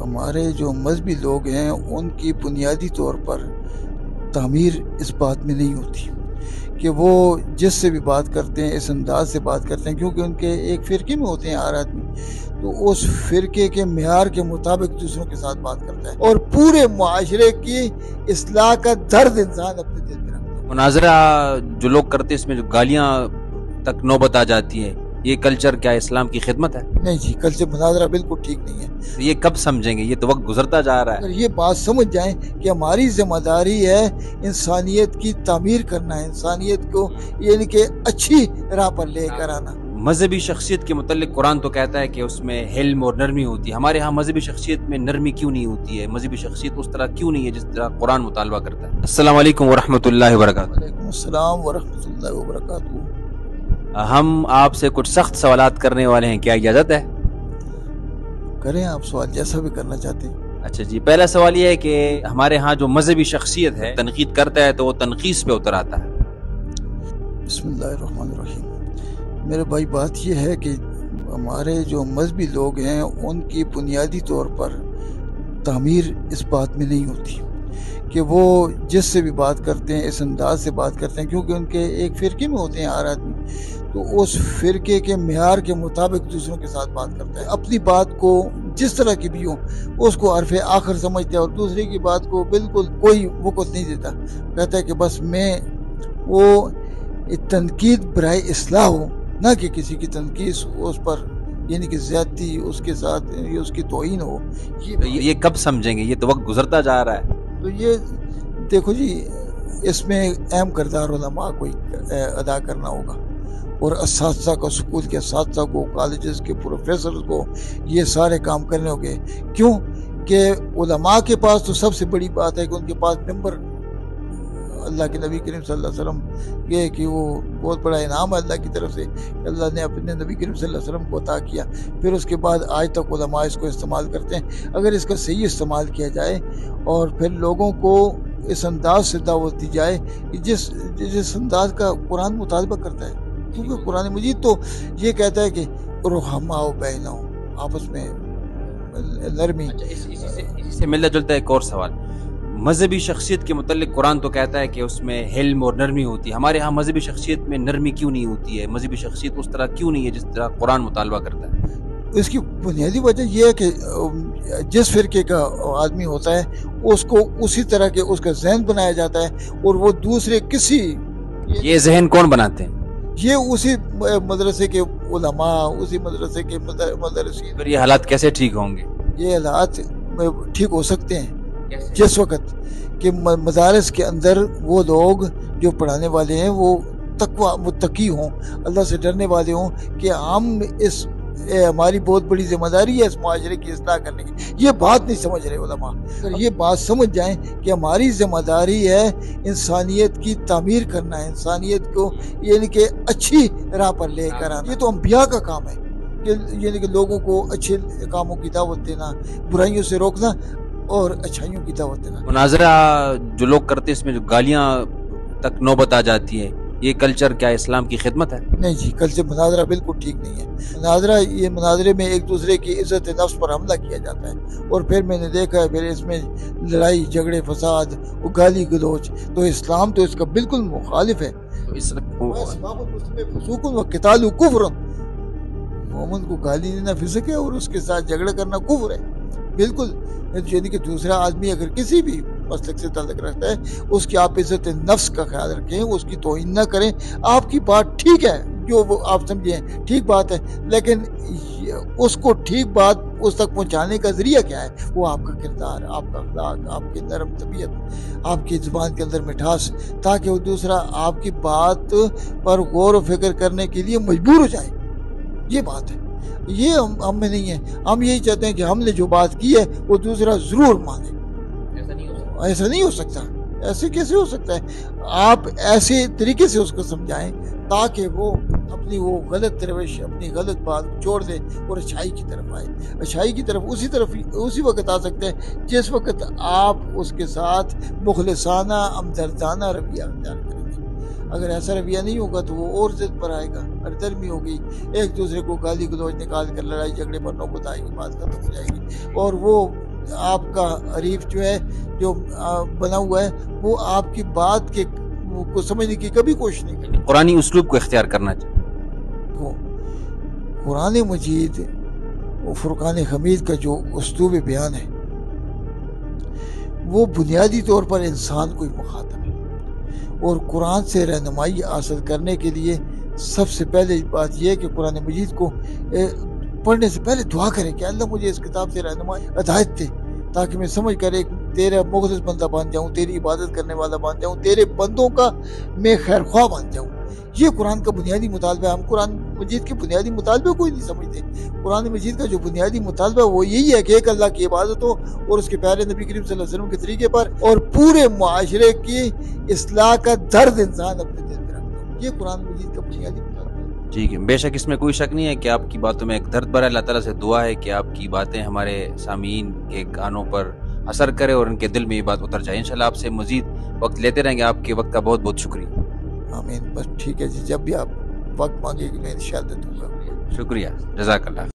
ہمارے جو مذہبی لوگ ہیں ان کی بنیادی طور پر تعمیر اس بات میں نہیں ہوتی کہ وہ جس سے بھی بات کرتے ہیں اس انداز سے بات کرتے ہیں، کیونکہ ان کے ایک فرقے میں ہوتے ہیں ہر آدمی، تو اس فرقے کے معیار کے مطابق دوسروں کے ساتھ بات کرتا ہے، اور پورے معاشرے کی اصلاح کا درد انسان اپنے دل میں رکھتا ہے۔ مناظرہ جو لوگ کرتے ہیں اس میں جو گالیاں تک نوبت آ جاتی ہے، یہ کلچر کیا اسلام کی خدمت ہے؟ نہیں جی، کل سے مناظرہ بالکل ٹھیک نہیں ہے۔ یہ کب سمجھیں گے؟ یہ تو وقت گزرتا جا رہا اگر ہے۔ یہ بات سمجھ جائیں کہ ہماری ذمہ داری ہے انسانیت کی تعمیر کرنا ہے، انسانیت کو یعنی کہ اچھی راہ پر لے کر آنا۔ مذہبی شخصیت کے متعلق قرآن تو کہتا ہے کہ اس میں حلم اور نرمی ہوتی ہے، ہمارے ہاں مذہبی شخصیت میں نرمی کیوں نہیں ہوتی ہے؟ مذہبی شخصیت اس طرح کیوں نہیں ہے جس طرح قرآن مطالبہ کرتا ہے؟ السلام علیکم ورحمۃ اللہ وبرکاتہ۔ وعلیکم السلام ورحمۃ اللہ وبرکاتہ۔ ہم آپ سے کچھ سخت سوالات کرنے والے ہیں، کیا اجازت ہے؟ کریں آپ سوال جیسا بھی کرنا چاہتے ہیں۔ اچھا جی، پہلا سوال یہ ہے کہ ہمارے ہاں جو مذہبی شخصیت ہے تنقید کرتا ہے تو وہ تنقید پہ اتر آتا ہے۔ بسم اللہ الرحمن الرحیم۔ میرے بھائی بات یہ ہے کہ ہمارے جو مذہبی لوگ ہیں ان کی بنیادی طور پر تعمیر اس بات میں نہیں ہوتی کہ وہ جس سے بھی بات کرتے ہیں اس انداز سے بات کرتے ہیں، کیونکہ ان کے ایک فرقے میں ہوتے ہیں ہر آدمی، تو اس فرقے کے معیار کے مطابق دوسروں کے ساتھ بات کرتا ہے، اپنی بات کو جس طرح کی بھی ہو اس کو حرف آخر سمجھتا ہے اور دوسرے کی بات کو بالکل کوئی وقت نہیں دیتا، کہتا ہے کہ بس میں وہ تنقید برائے اصلاح ہو، نہ کہ کسی کی تنقید اس پر یعنی کہ زیادتی اس کے ساتھ اس کی توہین ہو۔ یہ کب سمجھیں گے؟ یہ تو وقت گزرتا جا رہا ہے۔ تو یہ دیکھو جی، اس میں اہم کردار علماء کو ادا کرنا ہوگا، اور اساتذہ کو، اسکول کے اساتذہ کو، کالجز کے پروفیسرز کو یہ سارے کام کرنے ہوں گے۔ کیوں کہ علماء کے پاس تو سب سے بڑی بات ہے کہ ان کے پاس ممبر اللہ کے نبی کریم صلی اللہ علیہ وسلم، یہ کہ وہ بہت بڑا انعام ہے اللہ کی طرف سے کہ اللہ نے اپنے نبی کریم صلی اللہ علیہ وسلم کو عطا کیا۔ پھر اس کے بعد آج تک علماء اس کو استعمال کرتے ہیں۔ اگر اس کا صحیح استعمال کیا جائے اور پھر لوگوں کو اس انداز سے دعوت دی جائے کہ جس انداز کا قرآن مطالبہ کرتا ہے، کیونکہ قرآن مجید تو یہ کہتا ہے کہ رحماء بینہم، آپس میں نرمی۔ اسی سے ملتا جلتا ایک اور سوال، مذہبی شخصیت کے متعلق قرآن تو کہتا ہے کہ اس میں حلم اور نرمی ہوتی ہے، ہمارے ہاں مذہبی شخصیت میں نرمی کیوں نہیں ہوتی ہے؟ مذہبی شخصیت اس طرح کیوں نہیں ہے جس طرح قرآن مطالبہ کرتا ہے؟ اس کی بنیادی وجہ یہ ہے کہ جس فرقے کا آدمی ہوتا ہے اس کو اسی طرح کے اس کا ذہن بنایا جاتا ہے، اور وہ دوسرے کسی یہ ذہن کون بناتے ہیں؟ یہ اسی مدرسے کے علماء، اسی مدرسے کے مدرسین۔ پھر یہ حالات کیسے ٹھیک ہوں گے؟ یہ حالات ٹھیک ہو سکتے ہیں جس وقت کہ مدارس کے اندر وہ لوگ جو پڑھانے والے ہیں وہ تقوی متقی ہوں، اللہ سے ڈرنے والے ہوں کہ ہم ہماری بہت بڑی ذمہ داری ہے اس معاشرے کی اصلاح کرنے کی۔ یہ بات نہیں سمجھ رہے علماء۔ اگر یہ بات سمجھ جائیں کہ ہماری ذمہ داری ہے انسانیت کی تعمیر کرنا ہے، انسانیت کو یعنی کہ اچھی راہ پر لے کر آنا، یہ تو انبیاء کا کام ہے کہ یعنی کہ لوگوں کو اچھے کاموں کی دعوت دینا، برائیوں سے روکنا اور اچھائیوں کی دعوت دینا۔ مناظرہ جو لوگ کرتے ہیں اس میں جو گالیاں تک نوبت آ جاتی ہے، یہ کلچر کیا اسلام کی خدمت ہے؟ نہیں جی، کل سے مناظرہ بالکل ٹھیک نہیں ہے۔ یہ مناظرے میں ایک دوسرے کی عزت نفس پر حملہ کیا جاتا ہے، اور پھر میں نے دیکھا ہے پھر اس میں لڑائی جھگڑے فساد، گالی گلوچ، تو اسلام تو اس کا بالکل مخالف ہے۔ فسوق و قتال کفر، مومن کو گالی دینا فسق ہے اور اس کے ساتھ جھگڑا کرنا کفر ہے، بالکل۔ یعنی کہ دوسرا آدمی اگر کسی بھی مسلک سے تعلق رکھتا ہے اس کی آپ عزت نفس کا خیال رکھیں، اس کی توہین نہ کریں۔ آپ کی بات ٹھیک ہے، جو وہ آپ سمجھیں ٹھیک بات ہے، لیکن اس کو ٹھیک بات اس تک پہنچانے کا ذریعہ کیا ہے؟ وہ آپ کا کردار، آپ کا اخلاق، آپ کی نرم طبیعت، آپ کی زبان کے اندر مٹھاس، تاکہ وہ دوسرا آپ کی بات پر غور و فکر کرنے کے لیے مجبور ہو جائے۔ یہ بات ہے، یہ ہم میں نہیں ہے۔ ہم یہی چاہتے ہیں کہ ہم نے جو بات کی ہے وہ دوسرا ضرور مانے۔ ایسا نہیں ہو سکتا، ایسے کیسے ہو سکتا ہے؟ آپ ایسے طریقے سے اس کو سمجھائیں تاکہ وہ اپنی وہ غلط روش، اپنی غلط بات چھوڑ دے اور اچھائی کی طرف آئے۔ اچھائی کی طرف اسی وقت آ سکتے ہیں جس وقت آپ اس کے ساتھ مخلصانہ ہمدردانہ رویہ اختیار کریں گے۔ اگر ایسا رویہ نہیں ہوگا تو وہ اور ضد پر آئے گا، ہردرمی ہوگی، ایک دوسرے کو گالی گلوچ نکال کر لڑائی جھگڑے پر نوبت آئے گی، بات ختم ہو جائے گی، اور وہ آپ کا حریف جو ہے جو بنا ہوا ہے وہ آپ کی بات کے کو سمجھنے کی کبھی کوشش نہیں کرے. قرآنی اسلوب کو اختیار کرنا چاہیے. وہ قرآن مجید و فرقان حمید کا جو اسلوب بیان ہے وہ بنیادی طور پر انسان کو ہی مخاطب ہے. اور قرآن سے رہنمائی حاصل کرنے کے لیے سب سے پہلے بات یہ ہے کہ قرآن مجید کو پڑھنے سے پہلے دعا کریں کہ اللہ مجھے اس کتاب سے رہنمائی ہدایت دے تاکہ میں سمجھ کر ایک تیرا مخلص بندہ بن جاؤں, تیری عبادت کرنے والا بن جاؤں, تیرے بندوں کا میں خیر خواہ بن جاؤں. یہ قرآن کا بنیادی مطالبہ ہے. ہم قرآن مجید کے بنیادی مطالبے کو ہی نہیں سمجھتے. قرآن مجید کا جو بنیادی مطالبہ ہے وہ یہی ہے کہ ایک اللہ کی عبادت ہو اور اس کے پیارے نبی کریم صلی اللہ علیہ وسلم کے طریقے پر, اور پورے معاشرے کی اصلاح کا درد انسان اپنے دل میں رکھتا ہو. یہ قرآن مجید کا بنیادی مطالبہ ہے. ٹھیک ہے, بے شک اس میں کوئی شک نہیں ہے کہ آپ کی باتوں میں ایک درد بھرا. اللہ تعالیٰ سے دعا ہے کہ آپ کی باتیں ہمارے سامعین کے کانوں پر اثر کرے اور ان کے دل میں یہ بات اتر جائے. انشاءاللہ آپ سے مزید وقت لیتے رہیں گے. آپ کے وقت کا بہت بہت شکریہ. آمین. بس ٹھیک ہے جی, جب بھی آپ وقت مانگے گی میں انشاءاللہ دوں گا. شکریہ, جزاک اللہ.